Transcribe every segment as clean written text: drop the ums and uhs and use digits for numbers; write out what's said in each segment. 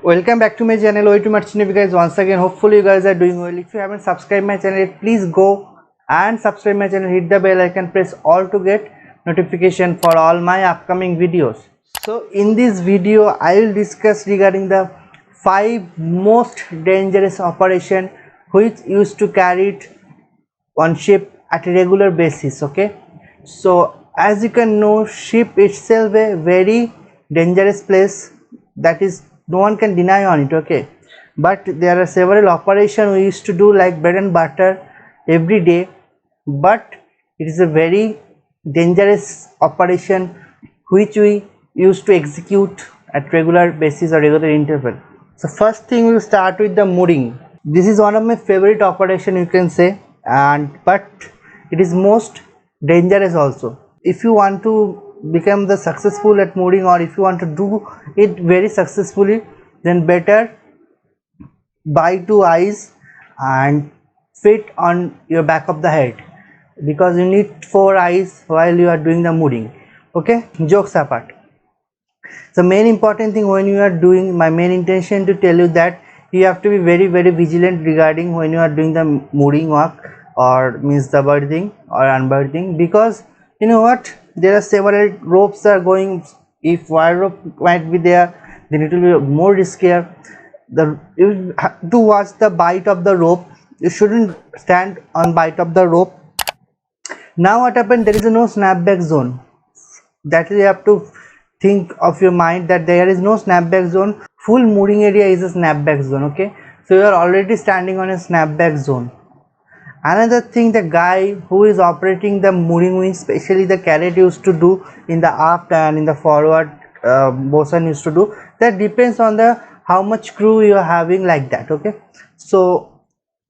Welcome back to my channel. Way to Marchinavi guys. Once again, hopefully you guys are doing well. If you haven't subscribed my channel yet, please go and subscribe my channel. Hit the bell icon, press all to get notification for all my upcoming videos. So in this video, I will discuss regarding the 5 most dangerous operation which used to carry it on ship at a regular basis. Okay, so as you can know, ship itself a very dangerous place, that is no one can deny on it. Okay, but there are several operations we used to do like bread and butter every day, but it is a very dangerous operation which we used to execute at regular basis or regular interval. So first thing, we will start with the mooring. This is one of my favorite operation, you can say, and but it is most dangerous also. If you want to become the successful at mooring, or if you want to do it very successfully, then better buy 2 eyes and fit on your back of the head, because you need 4 eyes while you are doing the mooring. Okay, jokes apart, the main important thing when you are doing, my main intention to tell you that you have to be very vigilant regarding when you are doing the mooring work, or means the berthing or unberthing, because you know what, there are several ropes are going. If wire rope might be there, then it will be more riskier. You have to watch the bite of the rope. You shouldn't stand on bite of the rope. Now what happened, there is no snapback zone. That you have to think of your mind, that there is no snapback zone. Full mooring area is a snapback zone. Okay, so you are already standing on a snapback zone. Another thing, the guy who is operating the mooring wing, especially the carrot, used to do in the aft and in the forward, bosun used to do, that depends on the how much crew you are having, like that. Okay, so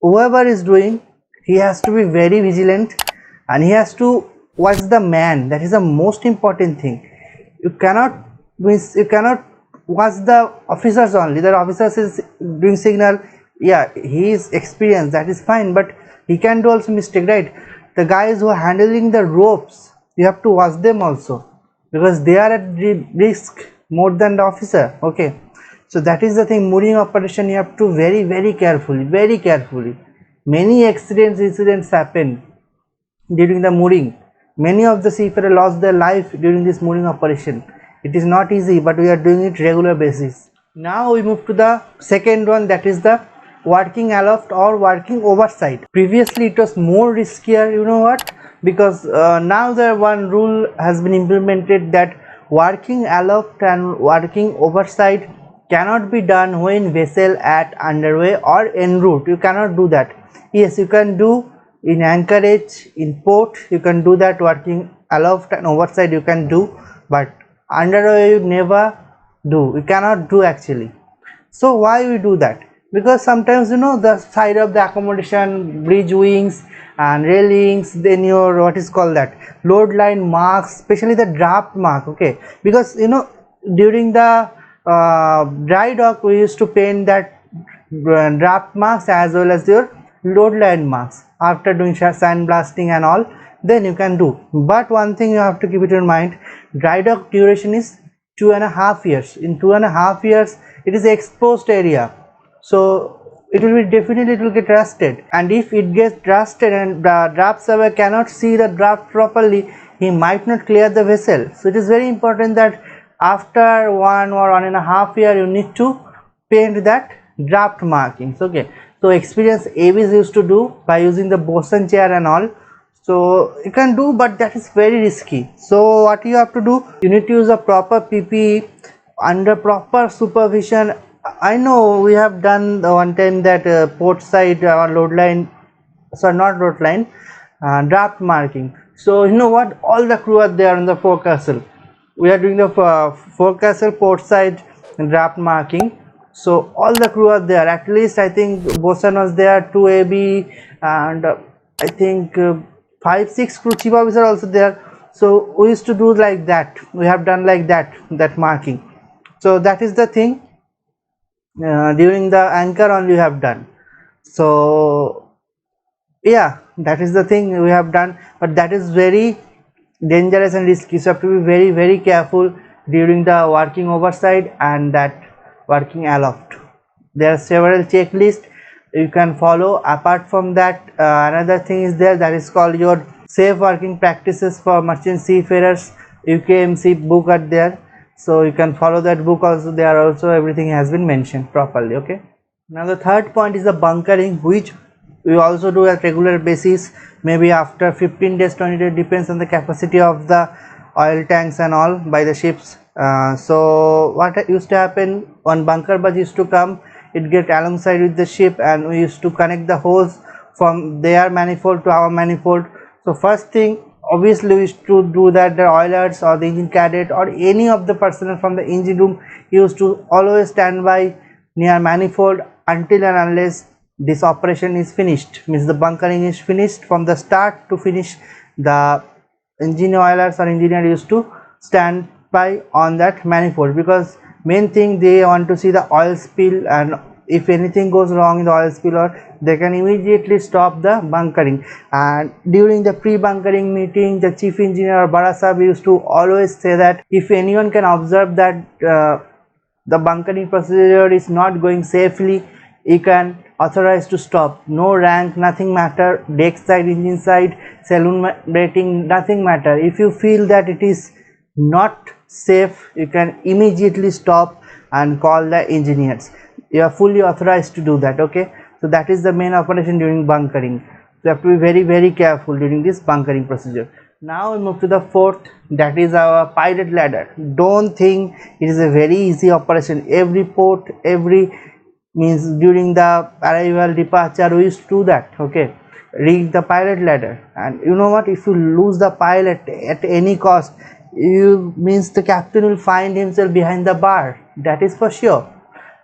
whoever is doing, he has to be very vigilant and he has to watch the man. That is the most important thing. You cannot watch the officers only. The officers is doing signal, yeah, he is experienced, that is fine, but he can do also mistake, right? The guys who are handling the ropes, you have to watch them also, because they are at risk more than the officer. Okay, so that is the thing. Mooring operation, you have to very carefully. Many incidents happen during the mooring. Many of the seafarers lost their life during this mooring operation. It is not easy, but we are doing it regular basis. Now we move to the second one, that is the working aloft or working overside. Previously it was more riskier, you know what, because now the one rule has been implemented, that working aloft and working overside cannot be done when vessel at underway or en route. You cannot do that. Yes, you can do in anchorage, in port, you can do that. Working aloft and overside you can do, but underway you never do. You cannot do actually. So why we do that? Because sometimes, you know, the side of the accommodation, bridge wings and railings, then your what is called that, load line marks, especially the draft mark. Okay, because you know, during the dry dock we used to paint that draft marks as well as your load line marks after doing sandblasting and all, then you can do. But one thing you have to keep it in mind, dry dock duration is 2.5 years. In 2.5 years it is exposed area, so it will be definitely, it will get rusted, and if it gets rusted and the draft surveyor cannot see the draft properly, he might not clear the vessel. So it is very important that after 1 or 1.5 years you need to paint that draft markings. Okay, so experienced AVs used to do by using the bosun chair and all, so you can do, but that is very risky. So what you have to do, you need to use a proper PPE under proper supervision. I know we have done the one time that port side load line, sorry, not load line, draft marking. So you know what, all the crew are there on the forecastle. We are doing the forecastle port side draft marking, so all the crew are there. At least I think bosun was there, 2 AB, and I think 5-6 crew, chief officer also there. So we used to do like that. We have done like that marking. So that is the thing. During the anchor only we have done. So yeah, that is the thing we have done, but that is very dangerous and risky. So you have to be very careful during the working overside and that working aloft. There are several checklists you can follow. Apart from that, another thing is there, that is called your safe working practices for merchant seafarers, UKMC book are there, so you can follow that book also. There also everything has been mentioned properly. Okay, now the third point is the bunkering, which we also do at regular basis, maybe after 15 days, 20 days, depends on the capacity of the oil tanks and all by the ships. So what used to happen, when bunker bus used to come, it get alongside with the ship, and we used to connect the hose from their manifold to our manifold. So first thing, obviously we used to do that, the oilers or the engine cadet or any of the personnel from the engine room used to always stand by near manifold until and unless this operation is finished, means the bunkering is finished. From the start to finish, the engine oilers or engineer used to stand by on that manifold, because main thing, they want to see the oil spill, and if anything goes wrong in the oil spill, or they can immediately stop the bunkering. And during the pre-bunkering meeting, the chief engineer or Barasab used to always say that if anyone can observe that the bunkering procedure is not going safely, you can authorize to stop. No rank, nothing matter, deck side, engine side, saloon rating, nothing matter. If you feel that it is not safe, you can immediately stop and call the engineers. You are fully authorized to do that. Okay, so that is the main operation during bunkering. You have to be very, very careful during this bunkering procedure. Now we move to the fourth, that is our pilot ladder. Don't think it is a very easy operation. Every port, every means during the arrival, departure, we used to do that. Okay, rig the pilot ladder, and you know what, if you lose the pilot at any cost, you means the captain will find himself behind the bar, that is for sure.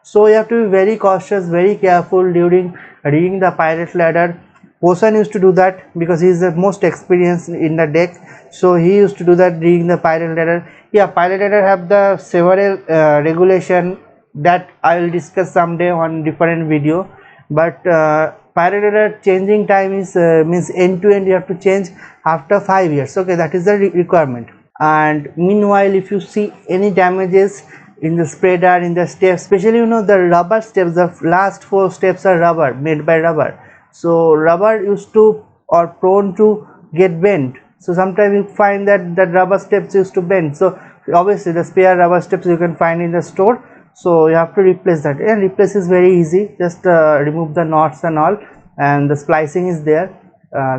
So you have to be very cautious, very careful during rigging the pilot ladder. Poseidon used to do that because he is the most experienced in the deck, so he used to do that rigging the pilot ladder. Yeah, pilot ladder have the several regulation that I will discuss someday on different video, but pilot ladder changing time is means end to end you have to change after 5 years. Okay, that is the requirement. And meanwhile, if you see any damages in the spreader, in the steps, especially you know the rubber steps, the last 4 steps are rubber, made by rubber, so rubber used to or prone to get bent. So sometimes you find that the rubber steps used to bend, so obviously the spare rubber steps you can find in the store, so you have to replace that. And replace is very easy, just remove the knots and all, and the splicing is there.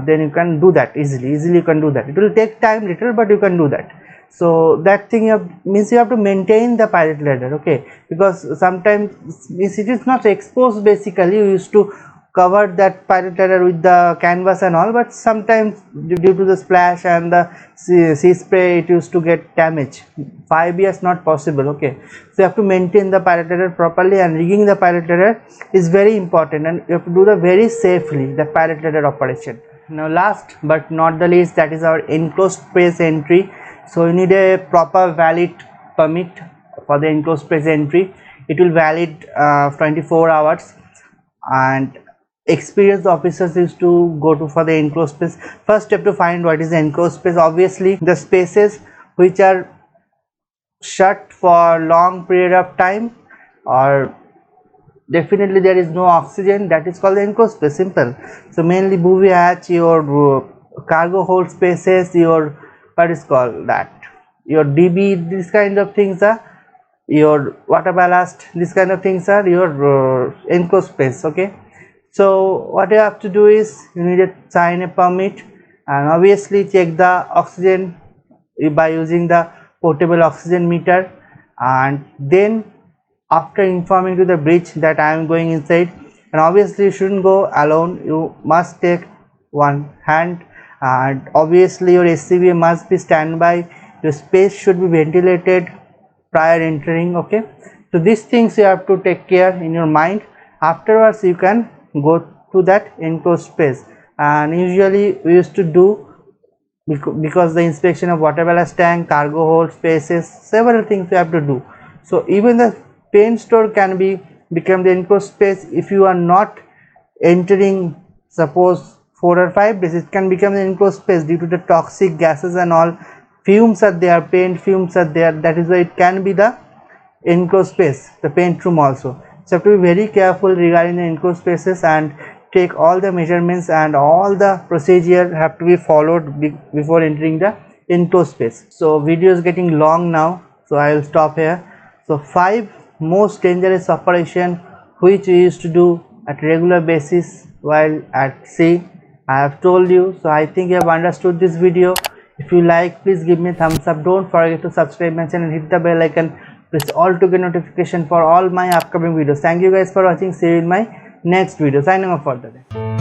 Then you can do that easily you can do that. It will take time little, but you can do that. So that thing means you have to maintain the pilot ladder. Okay, because sometimes means it is not exposed, basically you used to cover that pilot ladder with the canvas and all, but sometimes due to the splash and the sea spray, it used to get damaged. 5 years not possible. Okay, so you have to maintain the pilot ladder properly, and rigging the pilot ladder is very important, and you have to do the very safely the pilot ladder operation. Now last but not the least, that is our enclosed space entry. So you need a proper valid permit for the enclosed space entry. It will valid 24 hours, and experienced officers used to go to for the enclosed space. First step to find what is the enclosed space. Obviously the spaces which are shut for long period of time, or definitely there is no oxygen, that is called the enclosed space. Simple. So mainly booby hatch, your cargo hold spaces, your what is called that, your DB, this kind of things are your water ballast, this kind of things are your enclosed space. Okay, so what you have to do is you need to sign a permit, and obviously check the oxygen by using the portable oxygen meter, and then after informing to the bridge that I am going inside, and obviously you shouldn't go alone, you must take one hand, and obviously your SCBA must be standby, your space should be ventilated prior entering. Okay, so these things you have to take care in your mind. Afterwards you can go to that enclosed space, and usually we used to do, because the inspection of water ballast tank, cargo hold spaces, several things you have to do. So even the paint store can become the enclosed space if you are not entering, suppose 4 or 5 days, it can become an enclosed space due to the toxic gases and all, fumes are there, paint fumes are there, that is why it can be the enclosed space, the paint room also. So you have to be very careful regarding the enclosed spaces and take all the measurements, and all the procedure have to be followed before entering the enclosed space. So video is getting long now, so I will stop here. So 5 most dangerous operation which we used to do at regular basis while at sea, I have told you. So I think you have understood this video. If you like, please give me a thumbs up. Don't forget to subscribe my channel, hit the bell icon, press all to get notification for all my upcoming videos. Thank you guys for watching. See you in my next video. Signing off for the day.